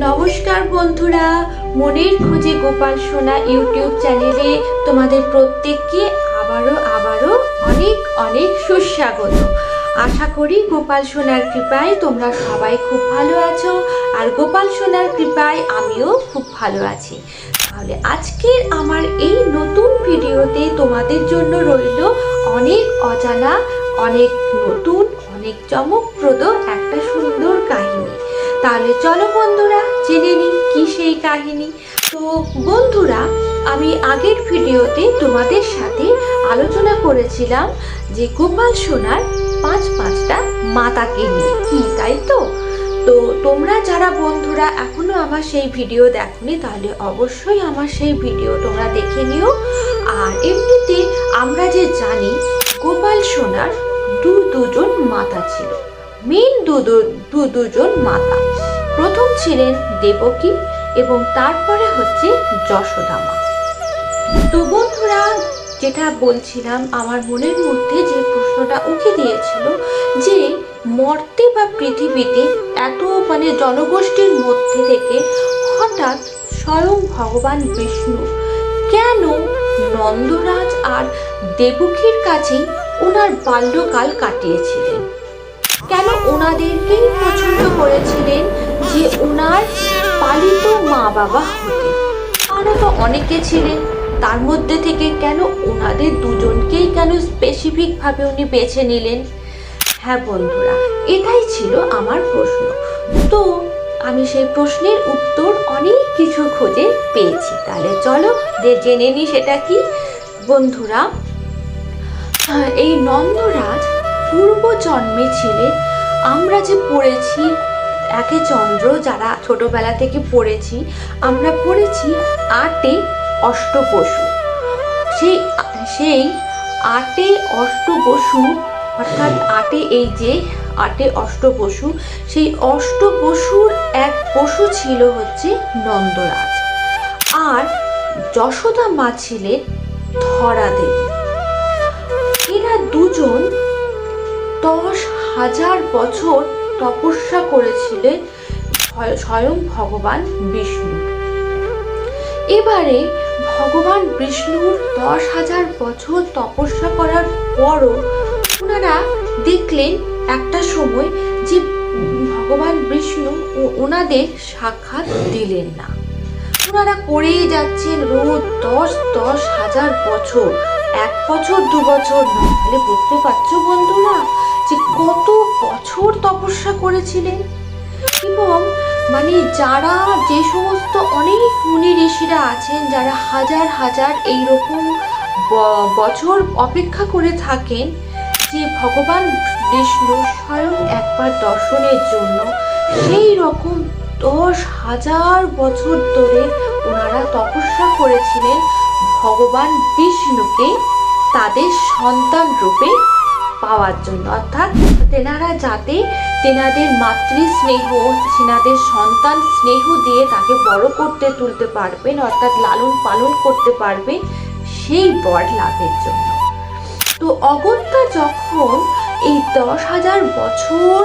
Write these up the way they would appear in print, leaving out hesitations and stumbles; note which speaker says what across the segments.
Speaker 1: নমস্কার বন্ধুরা, মনের খোঁজে গোপাল সোনা ইউটিউব চ্যানেলে তোমাদের প্রত্যেককে আবারও অনেক অনেক সুস্বাগত। আশা করি গোপাল সোনার কৃপায় তোমরা সবাই খুব ভালো আছো, আর গোপাল সোনার কৃপায় আমিও খুব ভালো আছি। তাহলে আজকের আমার এই নতুন ভিডিওতে তোমাদের জন্য রইল অনেক অজানা, অনেক নতুন, অনেক চমকপ্রদ একটা সুন্দর কাহিনী। তাহলে চলো বন্ধুরা, জেনে নিই কি সেই কাহিনী। তো বন্ধুরা, আমি আগের ভিডিওতে তোমাদের সাথে আলোচনা করেছিলাম যে গোপাল সোনার পাঁচটা মাতাকে নিয়ে, কি তাই তো? তো তোমরা যারা বন্ধুরা এখনো আমার সেই ভিডিও দেখোনি, তাহলে অবশ্যই আমার সেই ভিডিও তোমরা দেখে নিও। আর এমনিতে আমরা যে জানি গোপাল সোনার দুজন মাতা ছিল, মেন দুজন মাতা। প্রথম ছিলেন দেবকী এবং তারপরে হচ্ছে যশোদা মা। তো বন্ধুরা, যেটা বলছিলাম, আমার মনের মধ্যে যে প্রশ্নটা উঠে দিয়েছিল যে মর্তে বা পৃথিবীতে এত জনগোষ্ঠীর মধ্যে থেকে হঠাৎ স্বয়ং ভগবান বিষ্ণু কেন নন্দরাজ আর দেবকীর কাছেই ওনার বাল্যকাল কাটিয়েছিলেন? কেন ওনাদেরকেই পছন্দ করেছিলেন যে ওনার পালিত মা বাবা হতে? আরও তো অনেকে ছিলেন, তার মধ্যে থেকে কেন ওনাদের দুজনকেই কেন স্পেসিফিকভাবে উনি বেছে নিলেন? হ্যাঁ বন্ধুরা, এটাই ছিল আমার প্রশ্ন। তো আমি সেই প্রশ্নের উত্তর অনেক কিছু খুঁজে পেয়েছি। তাহলে চলো জেনে নিই সেটা কি। বন্ধুরা, এই নন্দরাজ পূর্ব জন্মে ছিলেন, আমরা যে পড়েছি একে চন্দ্র, যারা ছোটবেলা থেকে পড়েছি, আমরা পড়েছি আটে অষ্টবসু। সেই আটে অষ্টবসু, অর্থাৎ আটে অষ্টবসু, সেই অষ্টবসুর এক বসু ছিল হচ্ছে নন্দরাজ, আর যশোদা মা ছিলেন ধরা দেবী। এরা দুজন 10,000 বছর তপস্যা করেছিলেন স্বয়ং ভগবান বিষ্ণু। এবারে ভগবান বিষ্ণুর 10,000 বছর তপস্যা করার পরও ওনারা দেখলেন একটা সময় যে ভগবান বিষ্ণু ওনাদের সাক্ষাৎ দিলেন না। ওনারা করেই যাচ্ছেন রোজ 10,000 বছর, 1 বছর 2 বছর না। তাহলে বুঝতে পারছো বন্ধুরা যে কত বছর তপস্যা করেছিলেন। এবং যারা যে সমস্ত অনেক মুনি ঋষিরা আছেন, যারা হাজার এইরকম বছর অপেক্ষা করে থাকেন যে ভগবান বিষ্ণু স্বয়ং একবার দর্শনের জন্য, সেই রকম 10,000 বছর ধরে ওনারা তপস্যা করেছিলেন ভগবান বিষ্ণুকে তাদের সন্তান রূপে পাওয়ার জন্য। অর্থাৎ তেনারা যাতে তেনাদের মাতৃস্নেহ, তেনাদের সন্তান স্নেহ দিয়ে তাকে বড় করতে তুলতে পারবেন, অর্থাৎ লালন পালন করতে পারবেন, সেই বর লাভের জন্য। তো অগত্যা যখন এই 10,000 বছর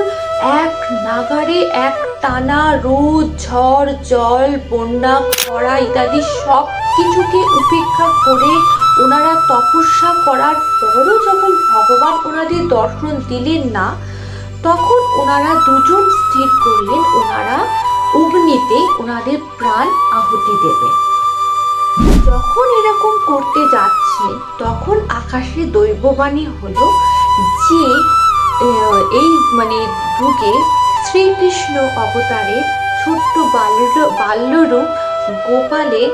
Speaker 1: এক নাগারে, এক টানা রোদ, ঝড়, জল, বন্যা, খরা ইত্যাদি সব কিছুকে উপেক্ষা করে ওনারা তপস্যা করার পরও যখন ভগবান ওনাদের দর্শন দিলেন না, তখন ওনারা দুজন স্থির করলেন ওনারা অগ্নিতে ওনাদের প্রাণ আহুতি দেবেন। যখন এরকম করতে যাচ্ছে, তখন আকাশে দৈববাণী হলো যে এই যুগে শ্রীকৃষ্ণ অবতারে ছোট্ট বাল্যরূপ গোপালের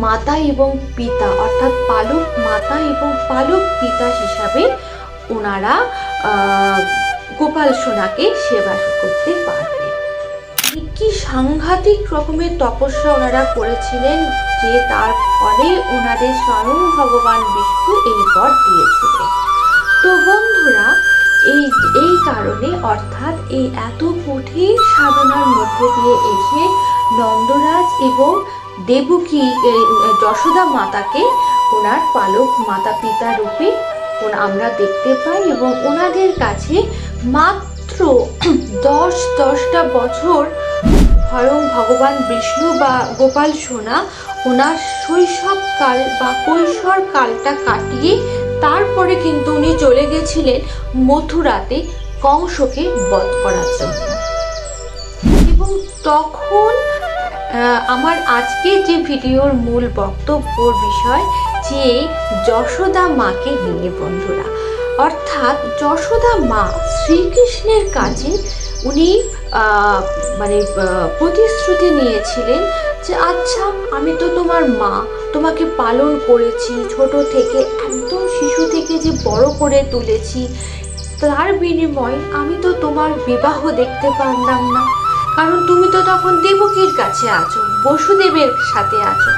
Speaker 1: মাতা এবং পিতা, অর্থাৎ পালক মাতা এবং পালক পিতা হিসাবে ওনারা গোপাল সোনাকে সেবা করতে পারবে। কি সাংঘাতিক রকমের তপস্যা ওনারা করেছিলেন যে তার ফলে ওনাদের স্বয়ং ভগবান বিষ্ণু এই বর দিয়েছিলেন। তো বন্ধুরা, এই কারণে, অর্থাৎ এই এত কঠিন সাধনার মধ্যে দিয়ে এসে নন্দরাজ এবং দেবকী, যশোদা মাতাকে ওনার পালক মাতা পিতা রূপে আমরা দেখতে পাই, এবং ওনাদের কাছে মাত্র 10টা বছর স্বয়ং ভগবান বিষ্ণু বা গোপাল সোনা ওনার শৈশবকাল বা কৈশোর কালটা কাটিয়ে তারপরে কিন্তু উনি চলে গেছিলেন মথুরাতে কংসকে বধ করার জন্য। এবং তখন আমার আজকে যে ভিডিওর মূল বক্তব্যর বিষয় যে যশোদা মাকে নিয়ে বন্ধুরা, অর্থাৎ যশোদা মা শ্রীকৃষ্ণের কাছে উনি মানে প্রতিশ্রুতি নিয়েছিলেন যে আচ্ছা আমি তো তোমার মা, তোমাকে পালন করেছি ছোট থেকে, একদম শিশু থেকে যে বড় করে তুলেছি, তার বিনিময়ে আমি তো তোমার বিবাহ দেখতে পারলাম না, কারণ তুমি তো তখন দেবকীর কাছে আছো, বসুদেবের সাথে আছো।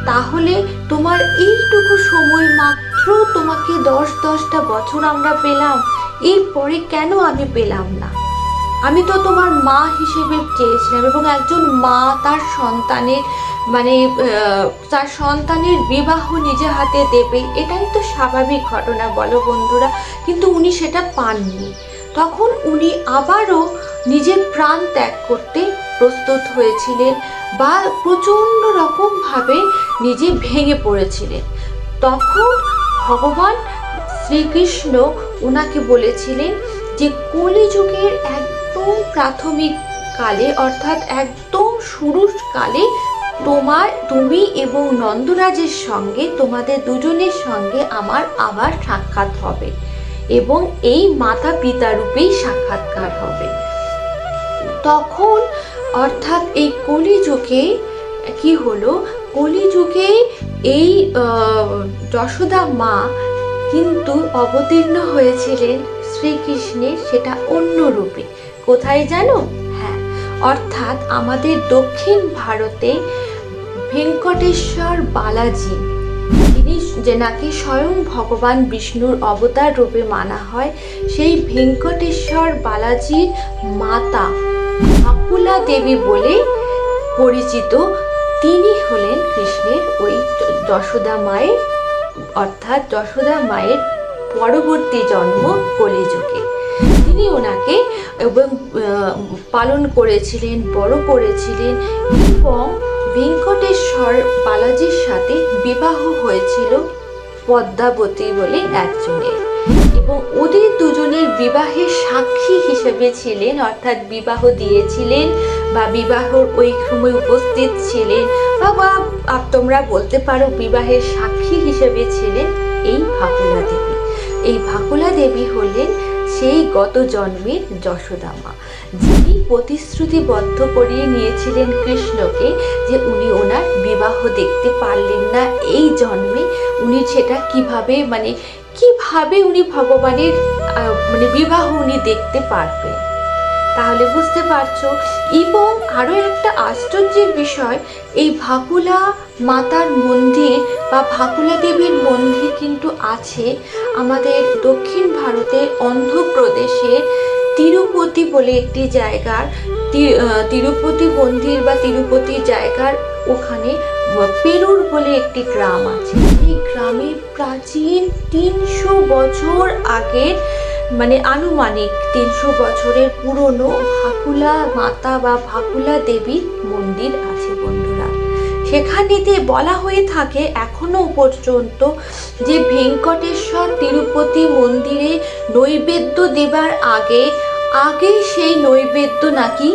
Speaker 1: তাহলে তোমার এইটুকু সময় মাত্র, তোমাকে 10-10টা বছর আমরা পেলাম, এরপরে কেন আমি পেলাম না? আমি তো তোমার মা হিসেবে চেয়েছিলাম, এবং একজন মা তার সন্তানের তার সন্তানের বিবাহ নিজে হাতে দেবে, এটাই তো স্বাভাবিক ঘটনা, বলো বন্ধুরা। কিন্তু উনি সেটা পাননি। তখন উনি আবারও নিজের প্রাণ ত্যাগ করতে প্রস্তুত হয়েছিলেন বা প্রচণ্ড রকমভাবে নিজে ভেঙে পড়েছিলেন। তখন ভগবান শ্রীকৃষ্ণ ওনাকে বলেছিলেন যে কলিযুগের একদম প্রাথমিক কালে, অর্থাৎ একদম শুরুর কালে তুমি এবং নন্দরাজের সঙ্গে, তোমাদের দুজনের সঙ্গে আমার আবার সাক্ষাৎ হবে, এবং এই মাতা পিতা রূপেই সাক্ষাৎকার হবে। তখন অর্থাৎ এই কলিযুগে কি হলো, কলিযুগে এই যশোদা মা কিন্তু অবতীর্ণ হয়েছিলেন শ্রীকৃষ্ণের সেটা অন্য রূপে। কোথায় জানো? হ্যাঁ, অর্থাৎ আমাদের দক্ষিণ ভারতে ভেঙ্কটেশ্বর বালাজি, তিনি যেনাকে স্বয়ং ভগবান বিষ্ণুর অবতার রূপে মানা হয়, সেই ভেঙ্কটেশ্বর বালাজির মাতা ভাকুলা দেবী বলে পরিচিত, তিনি হলেন কৃষ্ণের ওই যশোদা মায়ের, অর্থাৎ যশোদা মায়ের পরবর্তী জন্ম কলিযুগে। তিনি ওনাকে এবং পালন করেছিলেন, বড় করেছিলেন, এবং ভেঙ্কটেশ্বর বালাজির সাথে বিবাহ হয়েছিল পদ্মাবতী বলে একজনের, এবং ওদের দুজনের বিবাহের সাক্ষী হিসেবে ছিলেন, অর্থাৎ বিবাহ দিয়েছিলেন বা বিবাহর ওই সময় উপস্থিত ছিলেন, বা তোমরা বলতে পারো বিবাহের সাক্ষী হিসেবে ছিলেন এই ভাকুলা দেবী। এই ভাকুলা দেবী হলেন সেই গত জন্মের যশোদা মা, যিনি প্রতিশ্রুতিবদ্ধ করিয়ে নিয়েছিলেন কৃষ্ণকে যে উনি ওনার বিবাহ দেখতে পারলেন না এই জন্মে, উনি সেটা কিভাবে উনি ভগবানের বিবাহ উনি দেখতে পারবেন। তাহলে বুঝতে পারছো। এবং আরও একটা আশ্চর্যের বিষয়, এই ভাকুলা মাতার মন্দির বা ভাকুলা দেবীর মন্দির কিন্তু আছে আমাদের দক্ষিণ ভারতের অন্ধ্রপ্রদেশের তিরুপতি বলে একটি জায়গার, তিরুপতি মন্দির বা তিরুপতি জায়গার ওখানে পেরুর বলে একটি গ্রাম আছে। এই গ্রামে প্রাচীন 300 বছর আগের, আনুমানিক 300 বছরের পুরনো ভাকুলা মাতা বা ভাকুলা দেবীর মন্দির আছে বন্ধুরা। সেখানেতে বলা হয়ে থাকে এখনো পর্যন্ত যে ভেঙ্কটেশ্বর তিরুপতি মন্দিরে নৈবেদ্য দেবার আগে সেই নৈবেদ্য নাকি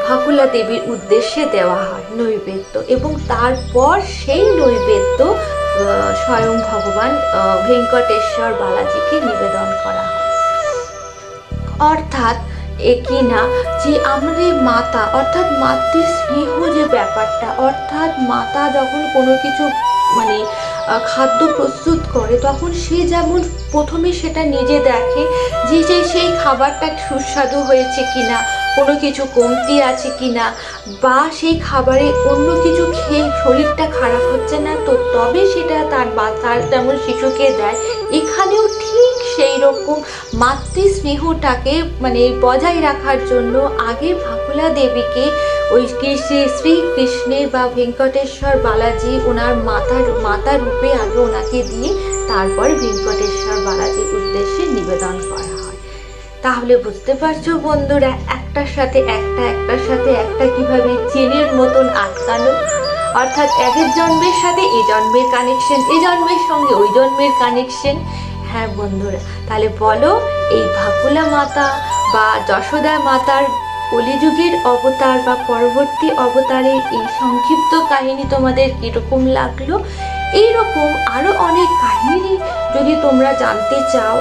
Speaker 1: ভাকুলা দেবীর উদ্দেশ্যে দেওয়া হয় নৈবেদ্য, এবং তারপর সেই নৈবেদ্য স্বয়ং ভগবান ভেঙ্কটেশ্বর বালাজিকে নিবেদন করা হয়। অর্থাৎ একই না যে আমাদের মাতা, অর্থাৎ মাতৃ স্নেহ যে ব্যাপারটা, অর্থাৎ মাতা যখন কোনো কিছু খাদ্য প্রস্তুত করে তখন সে যেমন প্রথমে সেটা নিজে দেখে যে সেই খাবারটা সুস্বাদু হয়েছে কিনা, কোনো কিছু কমতি আছে কিনা, বা সেই খাবারে অন্য কিছু খেয়ে শরীরটা খারাপ হচ্ছে না তো তবে সেটা তার যেমন শিশুকে দেয়, এখানেও ঠিক সেই রকম মাতৃ স্নেহটাকে বজায় রাখার জন্য আগে ভাকুলা দেবীকে ওই শ্রীকৃষ্ণের বা ভেঙ্কটেশ্বর বালাজি ওনার মাতা রূপে আগে ওনাকে দিয়ে তারপর ভেঙ্কটেশ্বর বালাজির উদ্দেশ্যে নিবেদন করা হয়। তাহলে বুঝতে পারছো বন্ধুরা, একটার সাথে একটা কিভাবে চেনের মতন আটকানো, অর্থাৎ একের জন্মের সাথে এ জন্মের কানেকশন, এ জন্মের সঙ্গে ওই জন্মের কানেকশন। হ্যাঁ বন্ধুরা, তাহলে বলো এই ভাকুলা মাতা বা যশোদা মাতার কলিযুগের অবতার বা পরবর্তী অবতারের এই সংক্ষিপ্ত কাহিনী তোমাদের কীরকম লাগলো? এইরকম আরও অনেক কাহিনী যদি তোমরা জানতে চাও,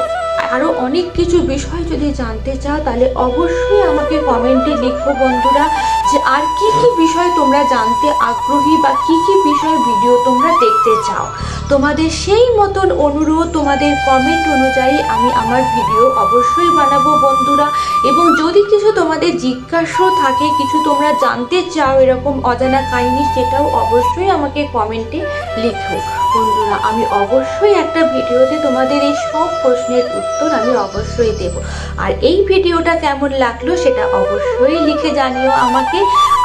Speaker 1: আরও অনেক কিছু বিষয় যদি জানতে চাও, তাহলে অবশ্যই আমাকে কমেন্টে লিখো বন্ধুরা, যে আর কি কি বিষয় তোমরা জানতে আগ্রহী বা কি কি বিষয় ভিডিও তোমরা দেখতে চাও। তোমাদের সেই মতন অনুরোধ, তোমাদের কমেন্ট অনুযায়ী আমি আমার ভিডিও অবশ্যই বানাবো বন্ধুরা। এবং যদি কিছু তোমাদের জিজ্ঞাসা থাকে, কিছু তোমরা জানতে চাও এরকম অজানা কাহিনী, সেটাও অবশ্যই আমাকে কমেন্টে লিখো বন্ধুরা। আমি অবশ্যই একটা ভিডিওতে তোমাদের এই সব প্রশ্নের উত্তর আমি অবশ্যই দেব। আর এই ভিডিওটা কেমন লাগলো সেটা অবশ্যই লিখে জানিও আমাকে।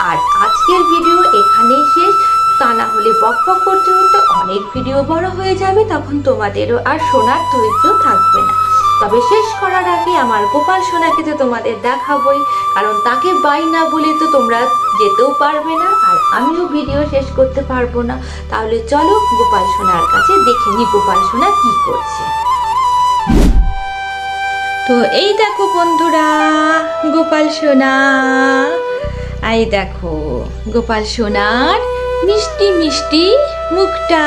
Speaker 1: আর আজকের ভিডিও এখানেই শেষ, তা না হলে বক বক করতে করতে অনেক ভিডিও বড় হয়ে যাবে, তখন তোমাদেরও আর শোনার ধৈর্য থাকবে না। তবে শেষ করার আগে আমার গোপাল সোনাকে তো তোমাদের দেখাবই, কারণ তাকে বাই না বলে তো তোমরা যেতেও পারবে না, আর আমিও ভিডিও শেষ করতে পারবো না। তাহলে চলো গোপাল সোনার কাছে দেখে নি গোপাল সোনা কি করছে। তো এই দেখো বন্ধুরা গোপাল সোনা, এই দেখো গোপাল সোনার মিষ্টি মিষ্টি মুখটা।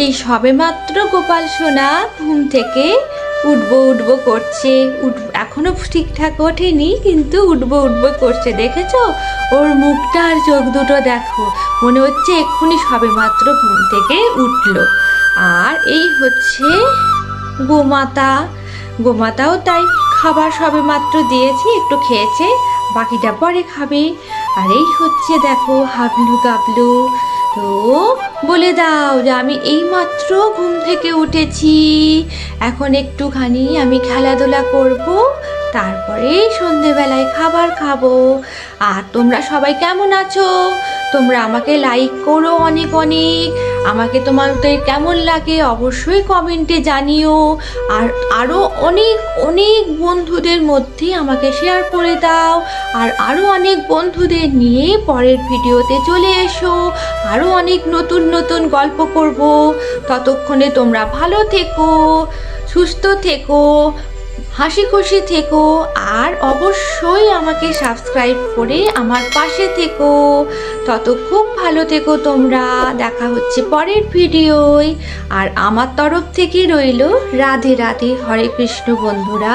Speaker 1: এই সবেমাত্র গোপাল সোনা ঘুম থেকে উঠবো করছে, এখনো ঠিকঠাক ওঠেনি, কিন্তু উঠবো করছে। দেখেছো ওর মুখটা আর চোখ দুটো দেখো, মনে হচ্ছে এক্ষুনি সবেমাত্র ঘুম থেকে উঠলো। আর এই হচ্ছে গোমাতাও তাই, খাবার সবেমাত্র দিয়েছি, একটু খেয়েছে, বাকিটা পরে খাবে। আর এই হচ্ছে দেখো হাবলু গাবলু। তো বলে দাও যে আমি এইমাত্র ঘুম থেকে উঠেছি, এখন একটুখানি আমি খেলাধুলা করব, তারপরে সন্ধেবেলায় খাবার খাবো। আর তোমরা সবাই কেমন আছো? তোমরা আমাকে লাইক করো অনেক অনেক, আমাকে তোমাদের কেমন লাগে অবশ্যই কমেন্টে জানিও। আর আরও অনেক অনেক বন্ধুদের মধ্যে আমাকে শেয়ার করে দাও, আর আরও অনেক বন্ধুদের নিয়ে পরের ভিডিওতে চলে এসো, আরও অনেক নতুন নতুন গল্প করব। ততক্ষণে তোমরা ভালো থেকো, সুস্থ থেকো, হাসি খুশি থেকো, আর অবশ্যই আমাকে সাবস্ক্রাইব করে আমার পাশে থেকো। তত খুব ভালো থেকো তোমরা, দেখা হচ্ছে পরের ভিডিওয়। আর আমার তরফ থেকে রইল রাধে রাধে, হরে কৃষ্ণ বন্ধুরা।